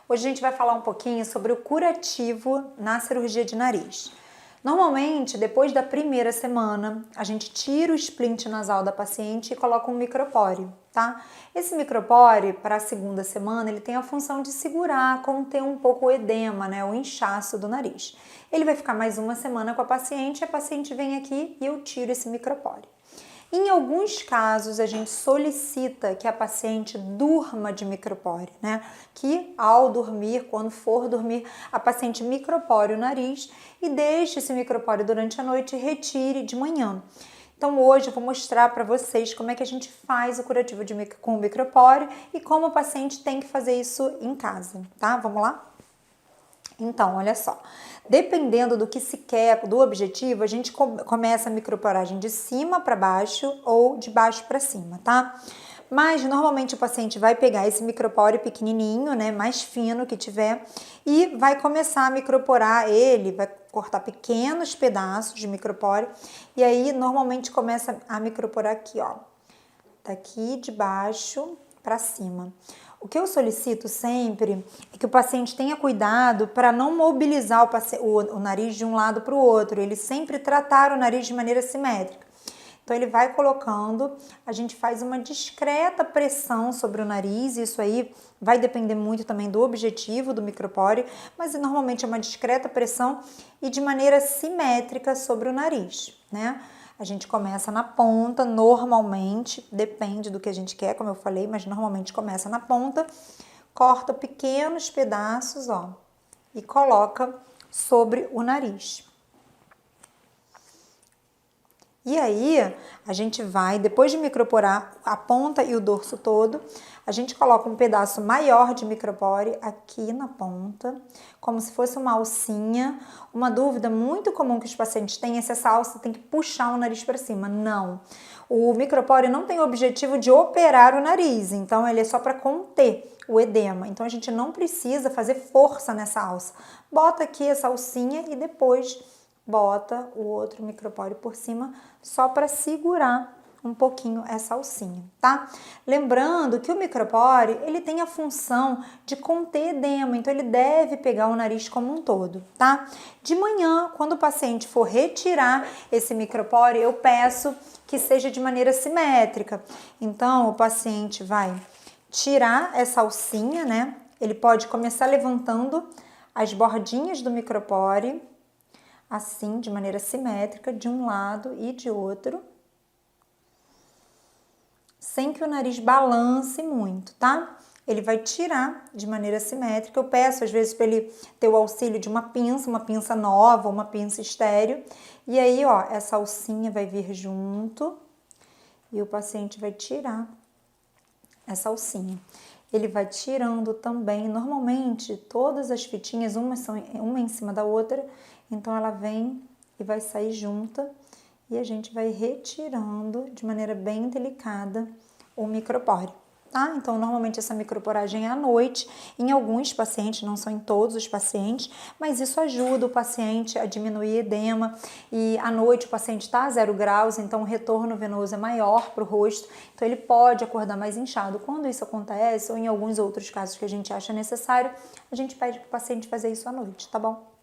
Hoje a gente vai falar um pouquinho sobre o curativo na cirurgia de nariz. Normalmente, depois da primeira semana, a gente tira o splint nasal da paciente e coloca um micropore, tá? Esse micropore, para a segunda semana, ele tem a função de segurar, conter um pouco o edema, né, o inchaço do nariz. Ele vai ficar mais uma semana com a paciente vem aqui e eu tiro esse micropore. Em alguns casos, a gente solicita que a paciente durma de micropore, né? Que ao dormir, quando for dormir, a paciente micropore o nariz e deixe esse micropore durante a noite e retire de manhã. Então hoje eu vou mostrar para vocês como é que a gente faz o curativo com o micropore e como o paciente tem que fazer isso em casa, tá? Vamos lá? Então, olha só, dependendo do que se quer, do objetivo, a gente começa a microporagem de cima para baixo ou de baixo para cima, tá? Mas normalmente o paciente vai pegar esse micropore pequenininho, né, mais fino que tiver, e vai começar a microporar ele, vai cortar pequenos pedaços de micropore, e aí normalmente começa a microporar aqui, ó, daqui de baixo para cima. O que eu solicito sempre é que o paciente tenha cuidado para não mobilizar o nariz de um lado para o outro, ele sempre tratar o nariz de maneira simétrica. Então ele vai colocando, a gente faz uma discreta pressão sobre o nariz, isso aí vai depender muito também do objetivo do micropore, mas normalmente é uma discreta pressão e de maneira simétrica sobre o nariz, né? A gente começa na ponta, normalmente, depende do que a gente quer, como eu falei, mas normalmente começa na ponta, corta pequenos pedaços, ó, e coloca sobre o nariz. E aí, a gente vai, depois de microporar a ponta e o dorso todo, a gente coloca um pedaço maior de micropore aqui na ponta, como se fosse uma alcinha. Uma dúvida muito comum que os pacientes têm é se essa alça tem que puxar o nariz para cima. Não. O micropore não tem o objetivo de operar o nariz, então ele é só para conter o edema. Então a gente não precisa fazer força nessa alça. Bota aqui essa alcinha e depois bota o outro micropore por cima só para segurar um pouquinho essa alcinha, tá? Lembrando que o micropore, ele tem a função de conter edema, então ele deve pegar o nariz como um todo, tá? De manhã, quando o paciente for retirar esse micropore, eu peço que seja de maneira simétrica. Então, o paciente vai tirar essa alcinha, né? Ele pode começar levantando as bordinhas do micropore, assim, de maneira simétrica, de um lado e de outro, sem que o nariz balance muito, tá? Ele vai tirar de maneira simétrica. Eu peço, às vezes, para ele ter o auxílio de uma pinça nova, uma pinça estéreo. E aí, ó, essa alcinha vai vir junto e o paciente vai tirar essa alcinha. Ele vai tirando também, normalmente, todas as fitinhas, uma em cima da outra, então ela vem e vai sair junta e a gente vai retirando de maneira bem delicada o micropore, tá? Então, normalmente essa microporagem é à noite, em alguns pacientes, não são em todos os pacientes, mas isso ajuda o paciente a diminuir edema e à noite o paciente está a 0 graus, então o retorno venoso é maior para o rosto, então ele pode acordar mais inchado. Quando isso acontece, ou em alguns outros casos que a gente acha necessário, a gente pede para o paciente fazer isso à noite, tá bom?